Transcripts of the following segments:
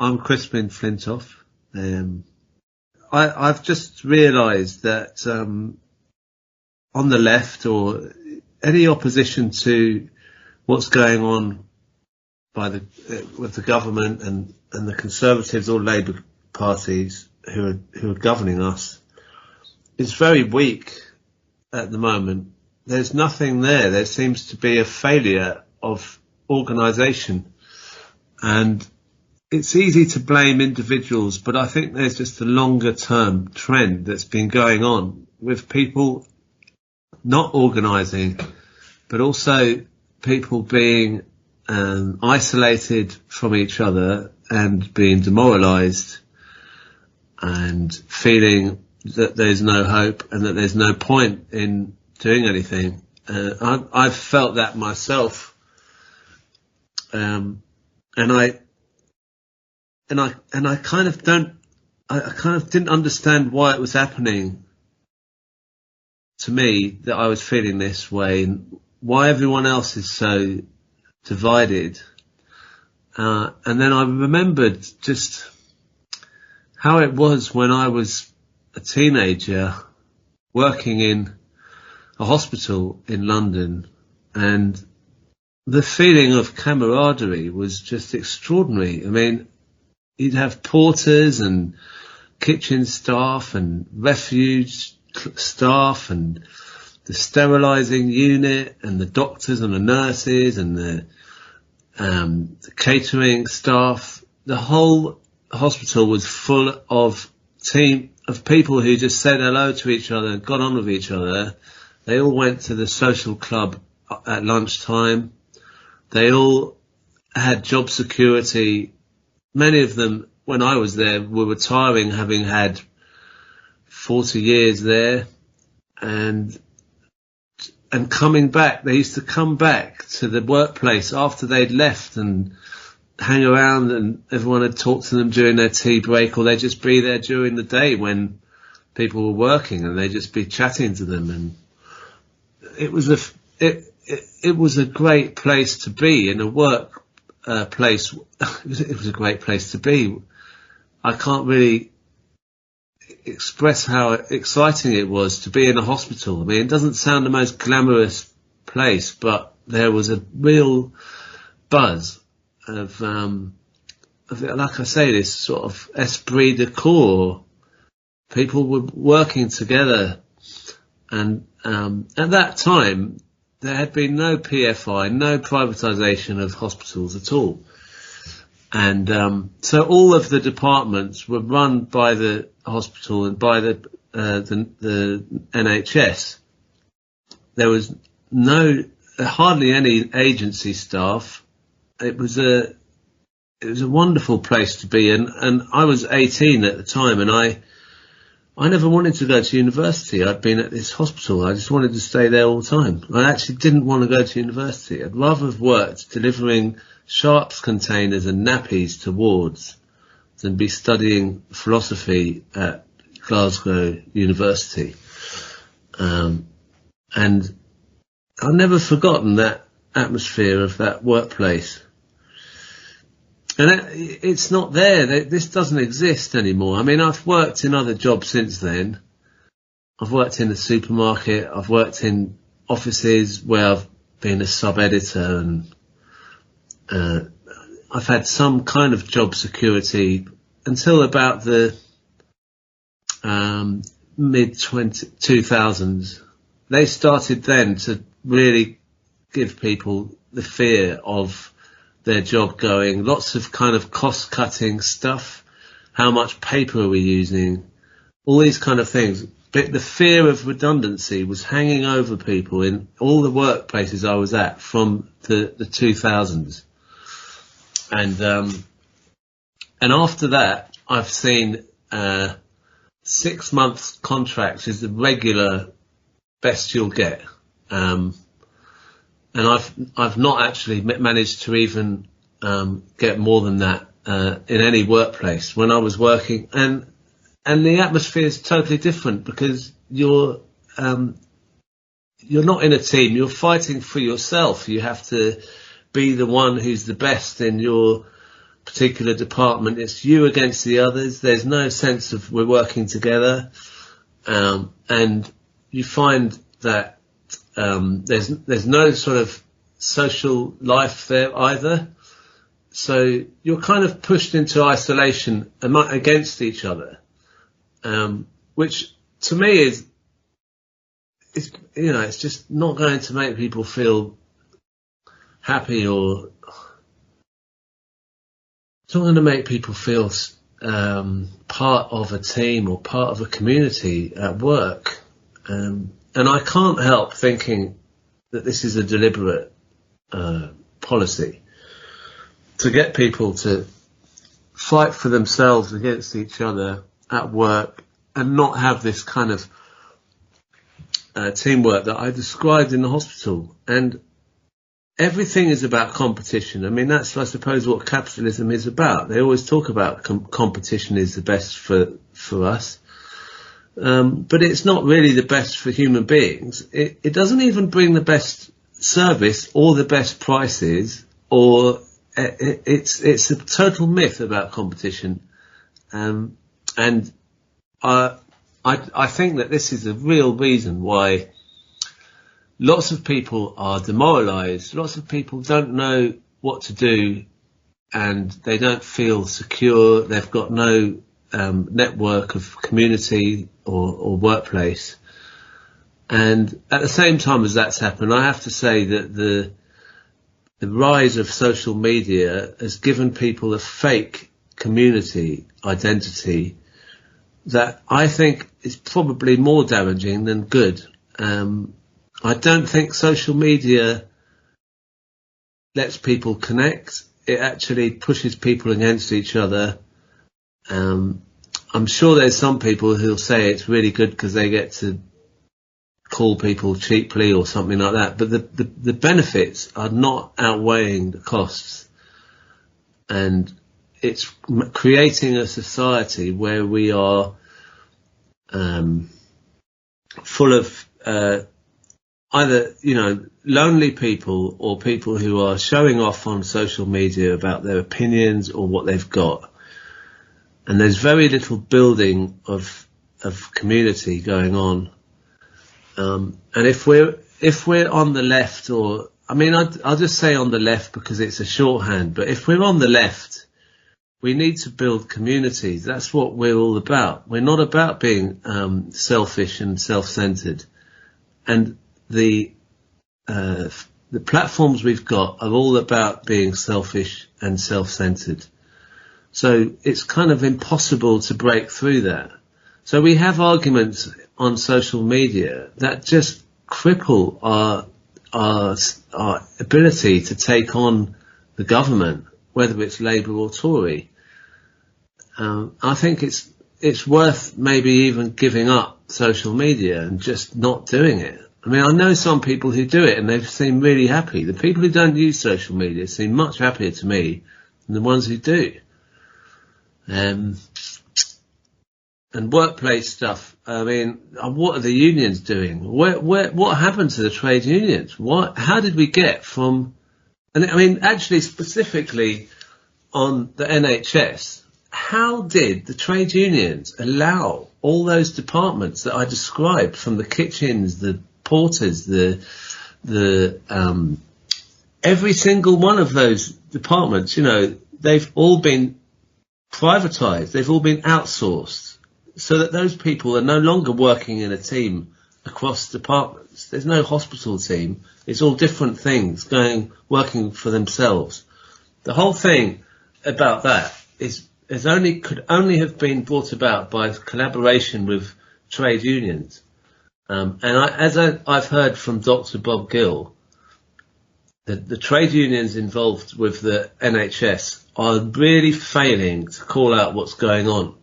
I'm Crispin Flintoff. I've just realised that on the left, or any opposition to what's going on with the government and the Conservatives or Labour parties who are governing us, is very weak at the moment. There's nothing there. There seems to be a failure of organisation, and it's easy to blame individuals, but I think there's just a longer term trend that's been going on with people not organising, but also people being isolated from each other and being demoralised and feeling that there's no hope and that there's no point in doing anything. I've felt that myself, and I kind of didn't understand why it was happening to me, that I was feeling this way, and why everyone else is so divided. And then I remembered just how it was when I was a teenager working in a hospital in London, and the feeling of camaraderie was just extraordinary. I mean, you'd have porters and kitchen staff and refuge staff and the sterilising unit and the doctors and the nurses and the catering staff. The whole hospital was full of people who just said hello to each other and got on with each other. They all went to the social club at lunchtime. They all had job security. Many of them, when I was there, were retiring, having had 40 years there, and coming back. They used to come back to the workplace after they'd left and hang around, and everyone had talked to them during their tea break, or they'd just be there during the day when people were working, and they'd just be chatting to them. And it was a great place to be in a work place. It was a great place to be. I can't really express how exciting it was to be in a hospital. I mean, it doesn't sound the most glamorous place, but there was a real buzz of like I say, this sort of esprit de corps. People were working together, and at that time there had been no PFI, no privatisation of hospitals at all. And so all of the departments were run by the hospital and by the NHS. There was hardly any agency staff. It was a wonderful place to be, and I was 18 at the time, and I never wanted to go to university. I'd been at this hospital. I just wanted to stay there all the time. I actually didn't want to go to university. I'd rather have worked delivering sharps containers and nappies to wards than be studying philosophy at Glasgow University. And I've never forgotten that atmosphere of that workplace. And it's not there. This doesn't exist anymore. I mean, I've worked in other jobs since then. I've worked in a supermarket. I've worked in offices where I've been a sub-editor, and I've had some kind of job security until about the mid-2000s. They started then to really give people the fear of their job going. Lots of kind of cost-cutting stuff. How much paper are we using? All these kind of things. But the fear of redundancy was hanging over people in all the workplaces I was at from the 2000s. And after that, I've seen 6 months contracts is the regular best you'll get. And I've not actually managed to even get more than that in any workplace when I was working. And the atmosphere is totally different, because you're not in a team. You're fighting for yourself. You have to be the one who's the best in your particular department. It's you against the others. There's no sense of we're working together, and you find that there's no sort of social life there either. So you're kind of pushed into isolation against each other, which to me is it's just not going to make people feel happy, or it's not going to make people feel part of a team or part of a community at work. And I can't help thinking that this is a deliberate policy to get people to fight for themselves against each other at work and not have this kind of teamwork that I described in the hospital. And everything is about competition. I mean, that's, I suppose, what capitalism is about. They always talk about competition is the best for us. But it's not really the best for human beings. It doesn't even bring the best service or the best prices, or it's a total myth about competition. And I think that this is a real reason why lots of people are demoralised. Lots of people don't know what to do, and they don't feel secure. They've got no network of community or workplace. And at the same time as that's happened, I have to say that the rise of social media has given people a fake community identity that I think is probably more damaging than good. I don't think social media lets people connect. It actually pushes people against each other. I'm sure there's some people who'll say it's really good because they get to call people cheaply or something like that. But the benefits are not outweighing the costs. And it's creating a society where we are full of either, lonely people or people who are showing off on social media about their opinions or what they've got. And there's very little building of community going on. And if we're on the left, I'll just say on the left because it's a shorthand, but if we're on the left, we need to build communities. That's what we're all about. We're not about being selfish and self-centered. And the platforms we've got are all about being selfish and self-centered. So it's kind of impossible to break through that. So we have arguments on social media that just cripple our ability to take on the government, whether it's Labour or Tory. I think it's worth maybe even giving up social media and just not doing it. I mean, I know some people who do it and they seem really happy. The people who don't use social media seem much happier to me than the ones who do. And workplace stuff. I mean, what are the unions doing? What happened to the trade unions? How did we get from? And I mean, actually, specifically on the NHS, how did the trade unions allow all those departments that I described, from the kitchens, the porters, the every single one of those departments? They've all been privatised. They've all been outsourced, so that those people are no longer working in a team across departments. There's no hospital team. It's all different things working for themselves. The whole thing about that could only have been brought about by collaboration with trade unions. As I've heard from Dr. Bob Gill, the trade unions involved with the NHS are really failing to call out what's going on,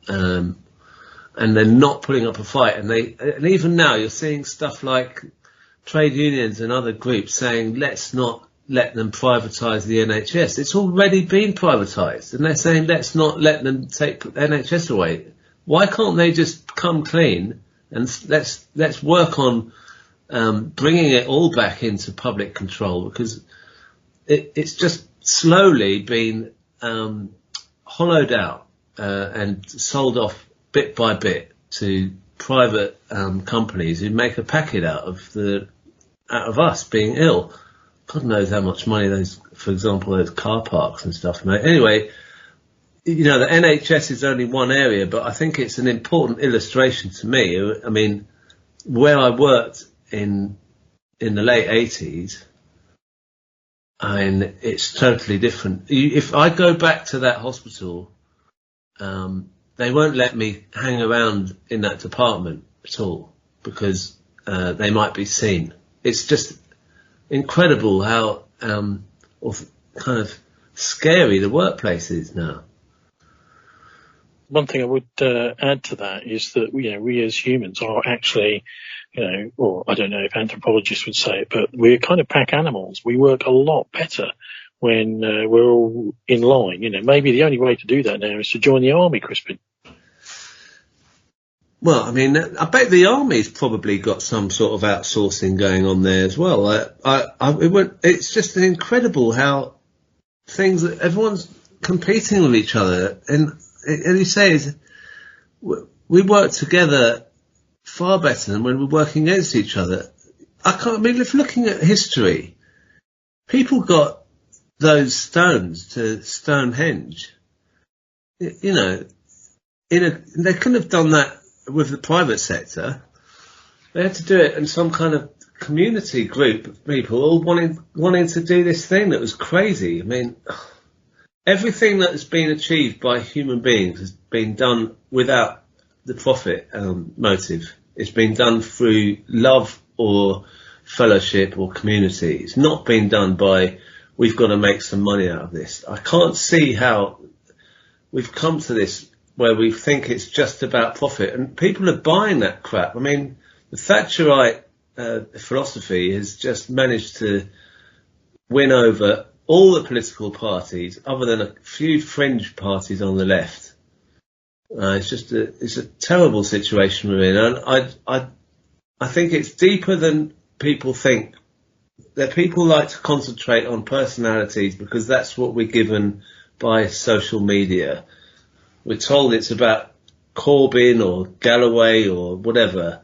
and they're not putting up a fight. And even now you're seeing stuff like trade unions and other groups saying, let's not let them privatise the NHS. It's already been privatised, and they're saying, let's not let them take the NHS away. Why can't they just come clean and let's work on bringing it all back into public control? Because it's just slowly been hollowed out and sold off bit by bit to private companies who make a packet out of us being ill. God knows how much money for example, those car parks and stuff make. Anyway, you know, the NHS is only one area, but I think it's an important illustration to me. I mean, where I worked in the late 80s, and it's totally different. If I go back to that hospital, they won't let me hang around in that department at all because they might be seen. It's just incredible how kind of scary the workplace is now. One thing I would add to that is that, you know, we as humans are actually, you know, or I don't know if anthropologists would say it, but we're kind of pack animals. We work a lot better when we're all in line. You know, maybe the only way to do that now is to join the army, Crispin. Well, I mean, I bet the army's probably got some sort of outsourcing going on there as well. It's just incredible how everyone's competing with each other, and you say we work together far better than when we're working against each other. If looking at history, people got those stones to Stonehenge. You know, they couldn't have done that with the private sector. They had to do it in some kind of community group of people all wanting to do this thing that was crazy. I mean, everything that has been achieved by human beings has been done without the profit motive. It's been done through love or fellowship or community. It's not been done by, we've got to make some money out of this. I can't see how we've come to this where we think it's just about profit, and people are buying that crap. I mean, the Thatcherite philosophy has just managed to win over all the political parties other than a few fringe parties on the left. It's a terrible situation we're in, and I think it's deeper than people think. That people like to concentrate on personalities because that's what we're given by social media. We're told it's about Corbyn or Galloway or whatever,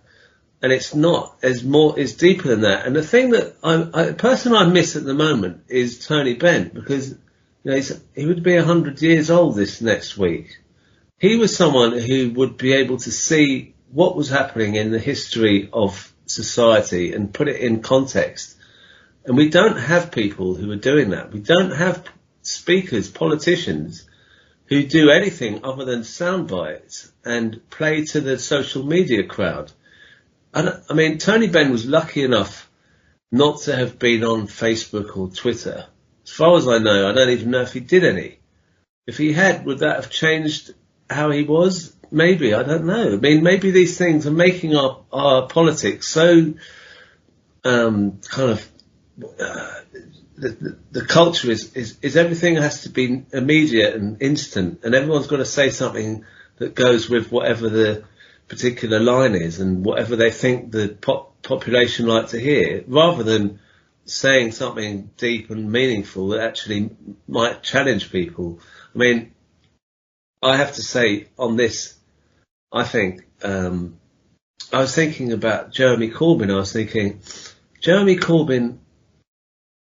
and it's not. It's deeper than that. And the thing that the person I miss at the moment is Tony Benn, because you know he would be 100 years old this next week. He was someone who would be able to see what was happening in the history of society and put it in context. And we don't have people who are doing that. We don't have speakers, politicians, who do anything other than sound bites and play to the social media crowd. And I mean, Tony Benn was lucky enough not to have been on Facebook or Twitter. As far as I know, I don't even know if he did any. If he had, would that have changed how he was? Maybe, I don't know. I mean, maybe these things are making our politics so the culture is everything has to be immediate and instant, and everyone's got to say something that goes with whatever the particular line is and whatever they think the population like to hear, rather than saying something deep and meaningful that actually might challenge people. I mean, I have to say on this, I think, I was thinking about Jeremy Corbyn. I was thinking, Jeremy Corbyn,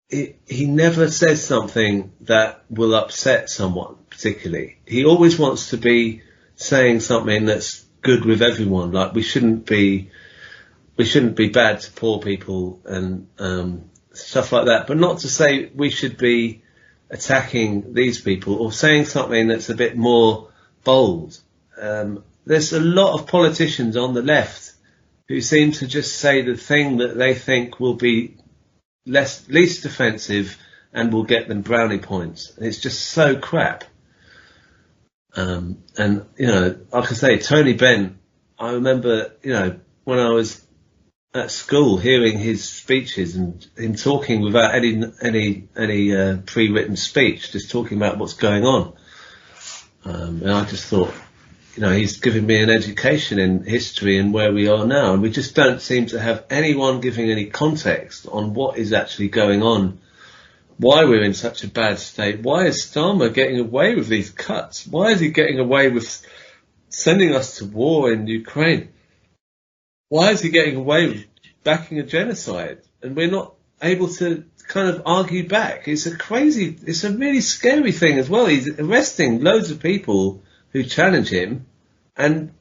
he never says something that will upset someone particularly. He always wants to be saying something that's good with everyone. Like we shouldn't be bad to poor people and stuff like that. But not to say we should be attacking these people or saying something that's a bit more bold. There's a lot of politicians on the left who seem to just say the thing that they think will be least offensive and will get them brownie points. And it's just so crap. And, you know, like I say, Tony Benn, I remember, you know, when I was at school hearing his speeches and him talking without any pre-written speech, just talking about what's going on. And I just thought, you know, he's giving me an education in history and where we are now. And we just don't seem to have anyone giving any context on what is actually going on why we're in such a bad state. Why is Starmer getting away with these cuts? Why is he getting away with sending us to war in Ukraine? Why is he getting away with backing a genocide? And we're not able to kind of argue back. It's a really scary thing as well. He's arresting loads of people who challenge him, and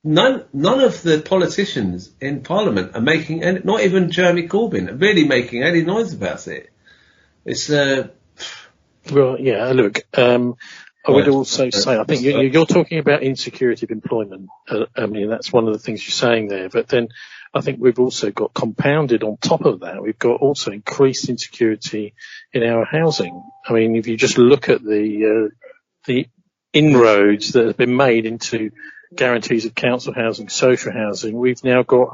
none of the politicians in Parliament are making any, not even Jeremy Corbyn, are really making any noise about it. It's well, yeah. Look, I would also say, I think you're talking about insecurity of employment. I mean, that's one of the things you're saying there. But then I think we've also got compounded on top of that. We've got also increased insecurity in our housing. I mean, if you just look at the inroads that have been made into guarantees of council housing, social housing, we've now got,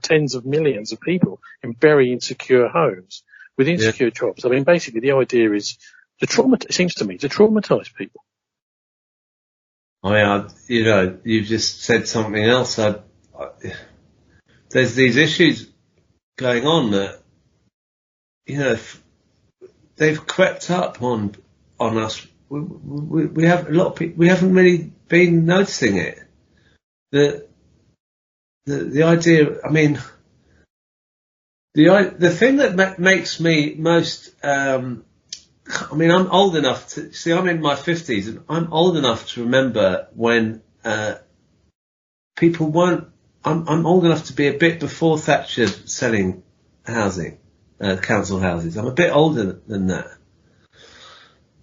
tens of millions of people in very insecure homes with insecure jobs. I mean, basically the idea is it seems to me to traumatise people. I mean, you've just said something else. There's these issues going on that, they've crept up on us. We have a lot of people, we haven't really been noticing it. The idea, I mean, the thing that makes me most, I mean, I'm old enough to see. I'm in my 50s, and I'm old enough to remember when people weren't. I'm old enough to be a bit before Thatcher selling housing, council houses. I'm a bit older than that.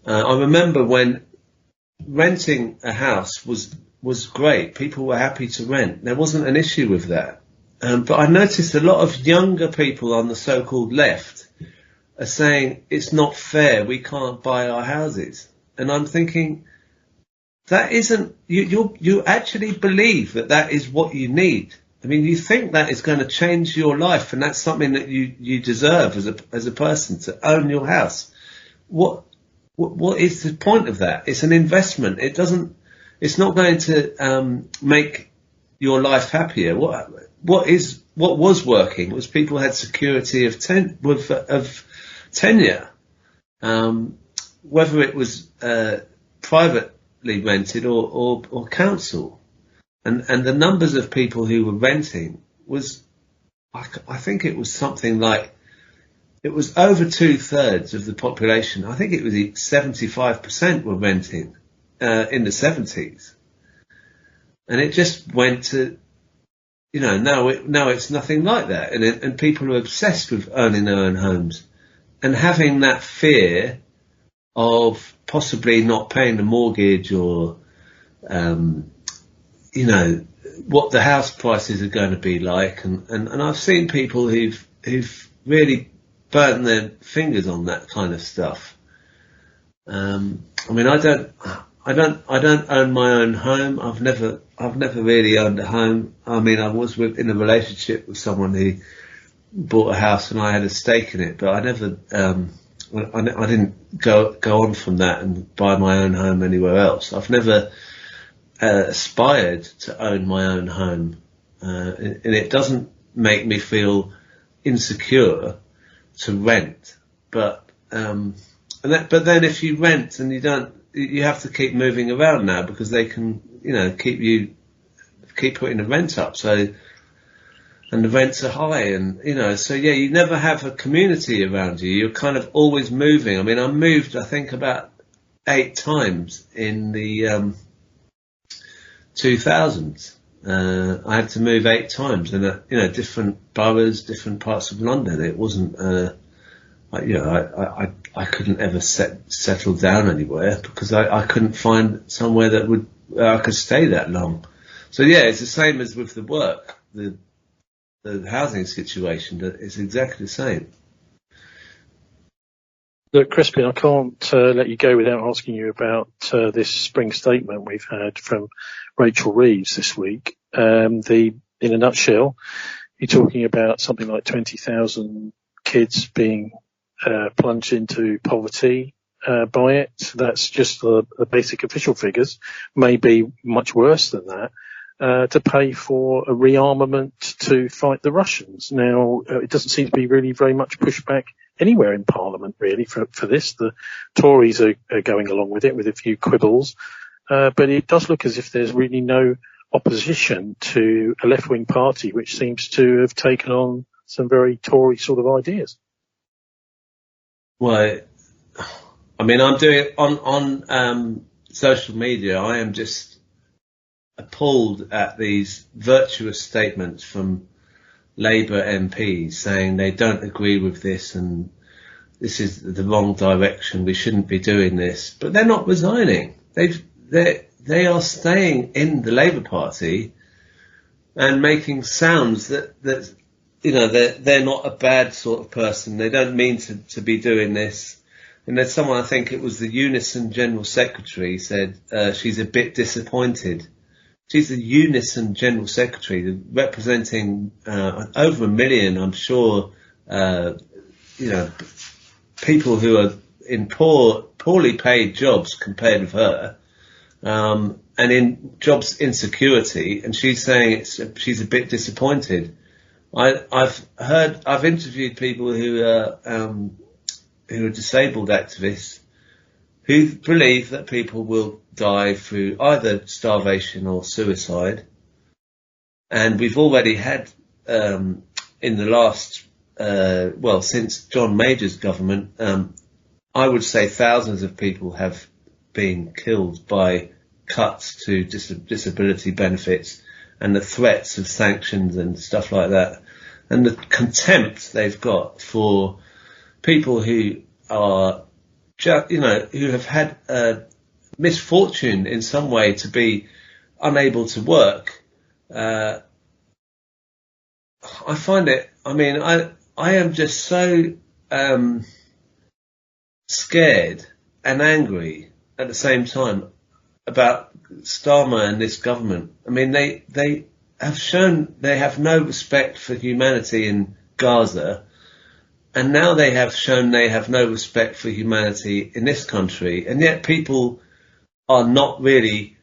I remember when renting a house was great. People were happy to rent. There wasn't an issue with that. But I noticed a lot of younger people on the so-called left are saying it's not fair, we can't buy our houses. And I'm thinking, that isn't, you actually believe that is what you need. I mean, you think that is going to change your life, and that's something that you deserve as a person, to own your house. What is the point of that? It's an investment. It's not going to make your life happier. What was working was people had security of tenure, whether it was privately rented or council, and the numbers of people who were renting was, I think it was something like, it was over 2/3 of the population. I think it was 75% were renting in the 70s, and it just went to, now it's nothing like that, and people are obsessed with owning their own homes. And having that fear of possibly not paying the mortgage, or, what the house prices are going to be like. And I've seen people who've really burnt their fingers on that kind of stuff. I mean, I don't own my own home. I've never really owned a home. I mean, I was in a relationship with someone who bought a house and I had a stake in it, but I never, I didn't go on from that and buy my own home anywhere else. I've never aspired to own my own home, and it doesn't make me feel insecure to rent. But then if you rent and you have to keep moving around now, because they can, keep putting the rent up. So. And the rents are high, and, so yeah, you never have a community around you. You're kind of always moving. I mean, I moved, I think, about 8 times in the 2000s. I had to move 8 times, and different boroughs, different parts of London. It wasn't, I couldn't ever settle down anywhere, because I couldn't find somewhere that I could stay that long. So yeah, it's the same as with the work. The housing situation, is exactly the same. Look, Crispin, I can't let you go without asking you about this spring statement we've had from Rachel Reeves this week. In a nutshell, you're talking about something like 20,000 kids being plunged into poverty by it. That's just the basic official figures. Maybe much worse than that. To pay for a rearmament to fight the Russians. Now, it doesn't seem to be really very much pushback anywhere in Parliament, really, for this. The Tories are going along with it with a few quibbles, but it does look as if there's really no opposition to a left-wing party which seems to have taken on some very Tory sort of ideas. Well, I mean, I'm doing on social media. I am just appalled at these virtuous statements from Labour MPs saying they don't agree with this and this is the wrong direction. We shouldn't be doing this, but they're not resigning. They are staying in the Labour Party and making sounds that you know they're not a bad sort of person. They don't mean to be doing this. And there's someone, I think it was the Unison General Secretary, said she's a bit disappointed. She's the Unison General Secretary, representing over 1 million, I'm sure, you know, people who are in poorly paid jobs compared with her, and in jobs insecurity. And she's saying she's a bit disappointed. I've interviewed people who are disabled activists who believe that people will die through either starvation or suicide. And we've already had, in the last, since John Major's government, I would say thousands of people have been killed by cuts to disability benefits and the threats of sanctions and stuff like that. And the contempt they've got for people who are, you know, who have had misfortune in some way to be unable to work. I find it, I mean, I am just so scared and angry at the same time about Starmer and this government. I mean, they have shown they have no respect for humanity in Gaza, and now they have shown they have no respect for humanity in this country, and yet people are not really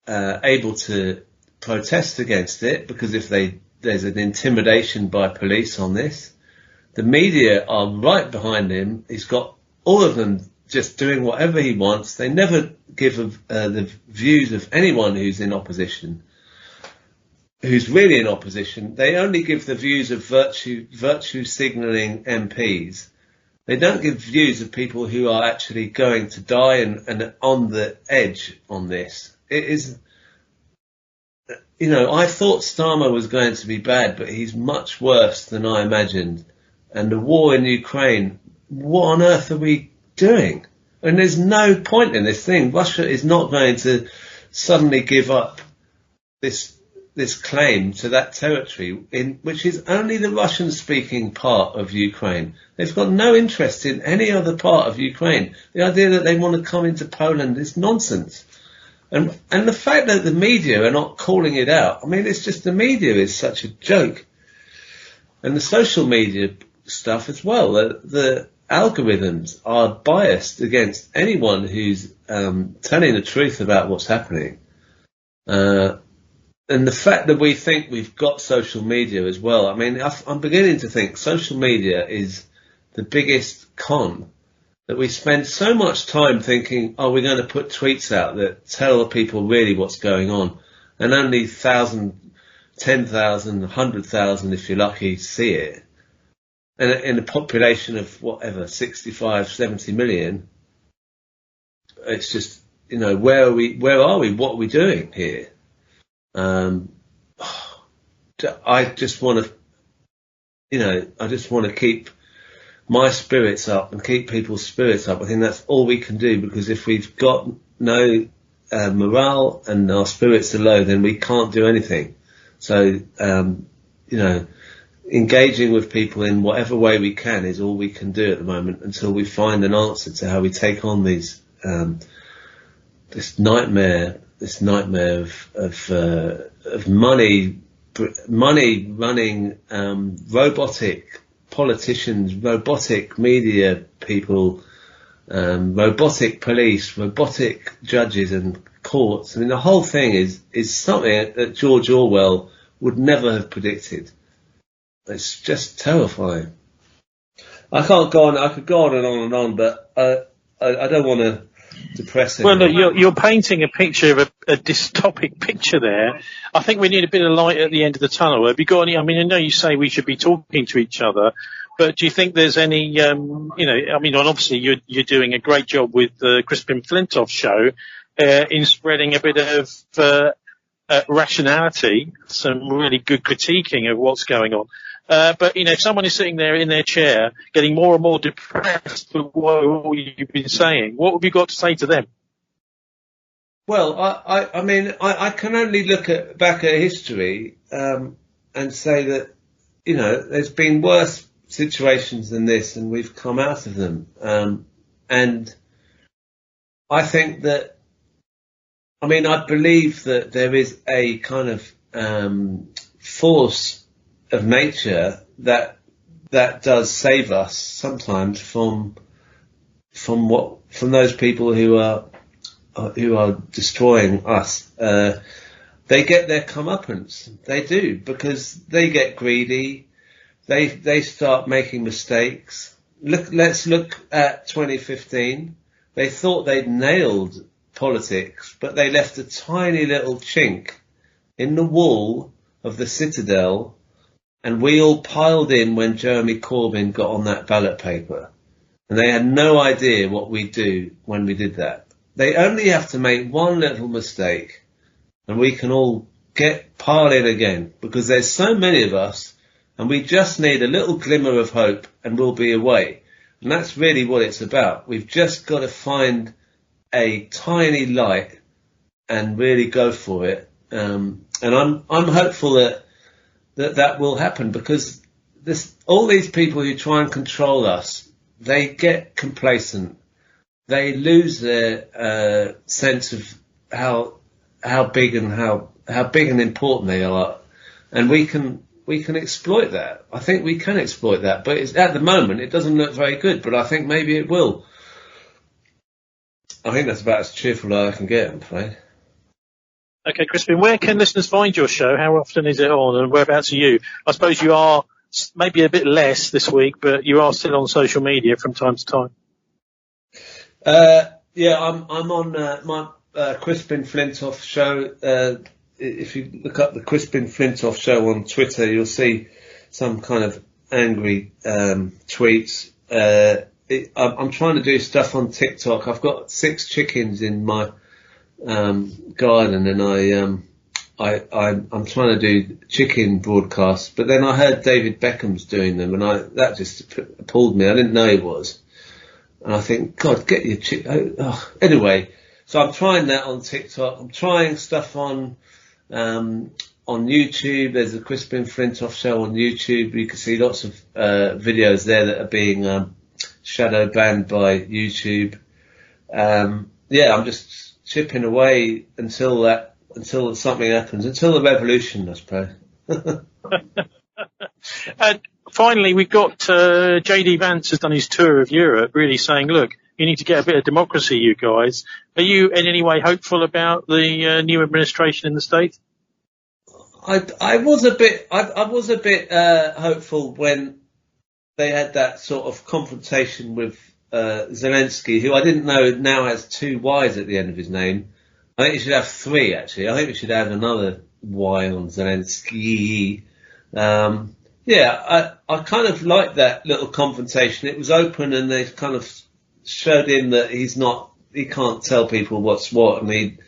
able to protest against it, because if there's an intimidation by police on this. The media are right behind him. He's got all of them just doing whatever he wants. They never give the views of anyone who's in opposition, who's really in opposition. They only give the views of virtue signalling MPs. They don't give views of people who are actually going to die and on the edge on this. It is, you know, I thought Starmer was going to be bad, but he's much worse than I imagined. And the war in Ukraine, what on earth are we doing? And there's no point in this thing. Russia is not going to suddenly give up this claim to that territory, which is only the Russian-speaking part of Ukraine. They've got no interest in any other part of Ukraine. The idea that they want to come into Poland is nonsense. And the fact that the media are not calling it out, I mean, it's just the media is such a joke. And the social media stuff as well. The algorithms are biased against anyone who's telling the truth about what's happening. And the fact that we think we've got social media as well, I mean, I'm beginning to think social media is the biggest con, that we spend so much time thinking, oh, we're going to put tweets out that tell the people really what's going on, and only 1,000, 10,000, 100,000, if you're lucky, see it. And in a population of whatever, 65, 70 million, it's just, you know, where are we, what are we doing here? I just want to keep my spirits up and keep people's spirits up. I think that's all we can do, because if we've got no morale and our spirits are low, then we can't do anything. So, you know, engaging with people in whatever way we can is all we can do at the moment, until we find an answer to how we take on these, this nightmare of money running, robotic politicians, robotic media people, robotic police, robotic judges and courts. I mean, the whole thing is something that George Orwell would never have predicted. It's just terrifying. I can't go on. I could go on and on, but I don't want to depress Well, anyone. look, you're painting a picture of a dystopic picture there. I think we need a bit of light at the end of the tunnel. Have you got any? I mean, I know you say we should be talking to each other, but do you think there's any? I mean, obviously you're doing a great job with the Crispin Flintoff show in spreading a bit of rationality, some really good critiquing of what's going on. But, if someone is sitting there in their chair getting more and more depressed with what you've been saying, what have you got to say to them? Well, I mean, I can only look back at history and say that, there's been worse situations than this and we've come out of them. And I think that, I believe that there is a kind of force of nature that does save us sometimes from those people who are destroying us. They get their comeuppance. They do, because they get greedy. They start making mistakes. Let's look at 2015. They thought they'd nailed politics, but they left a tiny little chink in the wall of the citadel, and we all piled in when Jeremy Corbyn got on that ballot paper. And they had no idea what we'd do when we did that. They only have to make one little mistake and we can all pile in again, because there's so many of us and we just need a little glimmer of hope and we'll be away. And that's really what it's about. We've just got to find a tiny light and really go for it. And I'm hopeful that will happen, because all these people who try and control us, they get complacent. They lose their sense of how big and important they are, and we can exploit that. I think we can exploit that, but at the moment it doesn't look very good. But I think maybe it will. I think that's about as cheerful as I can get, I'm afraid. Okay, Crispin, where can listeners find your show? How often is it on, and whereabouts are you? I suppose you are maybe a bit less this week, but you are still on social media from time to time. Yeah, I'm on my Crispin Flintoff show. If you look up the Crispin Flintoff show on Twitter, you'll see some kind of angry tweets. I'm trying to do stuff on TikTok. I've got 6 chickens in my garden, and I'm trying to do chicken broadcasts, but then I heard David Beckham's doing them, and that just appalled me. I didn't know he was, and I think, God, get your anyway. So I'm trying that on TikTok. I'm trying stuff on YouTube. There's a Crispin Flintoff show on YouTube. You can see lots of videos there that are being shadow banned by YouTube. Yeah, I'm just chipping away until something happens, until the revolution, I suppose. And finally, we've got J.D. Vance has done his tour of Europe, really saying, look, you need to get a bit of democracy, you guys. Are you in any way hopeful about the new administration in the States? I was a bit hopeful when they had that sort of confrontation with Zelensky, who I didn't know now has 2 Y's at the end of his name. I think he should have 3, actually. I think we should add another Y on Zelensky. Yeah, I kind of liked that little confrontation. It was open, and they kind of showed him that he can't tell people what's what, and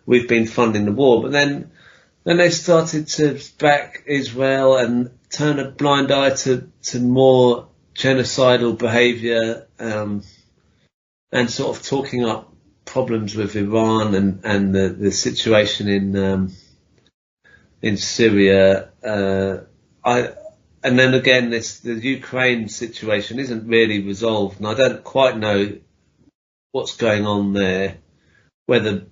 we've been funding the war. But then they started to back Israel and turn a blind eye to more genocidal behaviour, and sort of talking up problems with Iran and the situation in Syria. And then again, the Ukraine situation isn't really resolved, and I don't quite know what's going on there, whether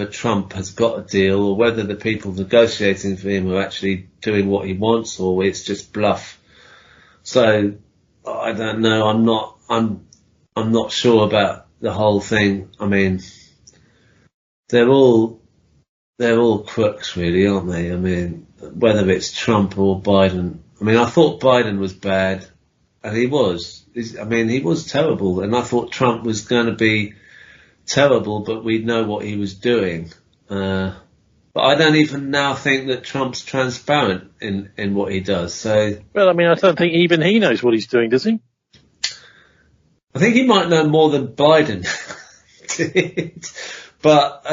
Trump has got a deal, or whether the people negotiating for him are actually doing what he wants, or it's just bluff. So I don't know. I'm not sure about the whole thing. I mean, they're all crooks, really, aren't they? I mean, whether it's Trump or Biden. I mean, I thought Biden was bad, and he was. He was terrible, and I thought Trump was going to be terrible, but we'd know what he was doing. But I don't even now think that Trump's transparent in what he does. So, well, I don't think even he knows what he's doing, does he? I think he might know more than Biden did. But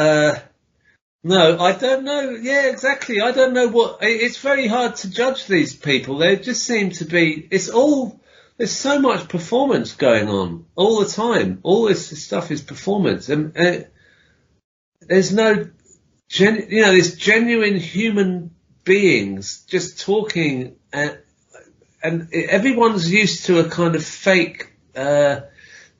no, I don't know. Yeah, exactly. I don't know what. It's very hard to judge these people. They just seem to be. There's so much performance going on all the time. All this stuff is performance, and there's no, there's genuine human beings just talking, and everyone's used to a kind of fake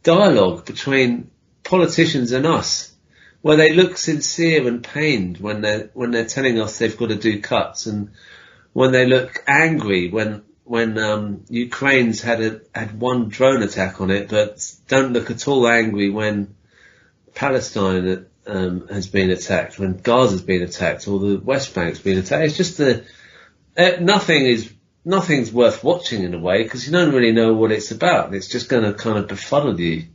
dialogue between politicians and us, where they look sincere and pained when they're telling us they've got to do cuts, and when they look angry when Ukraine's had one drone attack on it, but don't look at all angry when Palestine has been attacked, when Gaza's been attacked, or the West Bank's been attacked. It's just nothing's worth watching in a way, because you don't really know what it's about. It's just going to kind of befuddle you.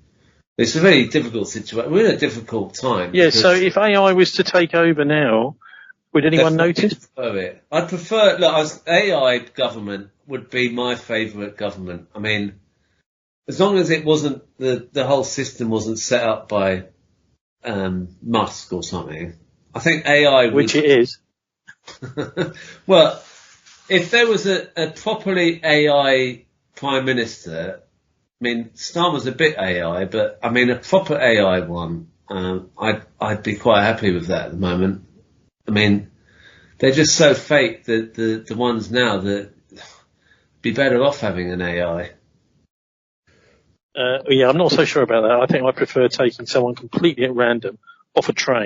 It's a very difficult situation. We're in a difficult time. Yeah. So if AI was to take over now, would anyone notice? I'd prefer. Look, AI government would be my favourite government. As long as it wasn't the whole system wasn't set up by Musk or something. I think AI would, which it is. Well, if there was a properly AI prime minister, Starmer's a bit AI, but a proper AI one, I'd be quite happy with that at the moment. They're just so fake that the ones now that be better off having an AI. Yeah, I'm not so sure about that. I think I prefer taking someone completely at random off a train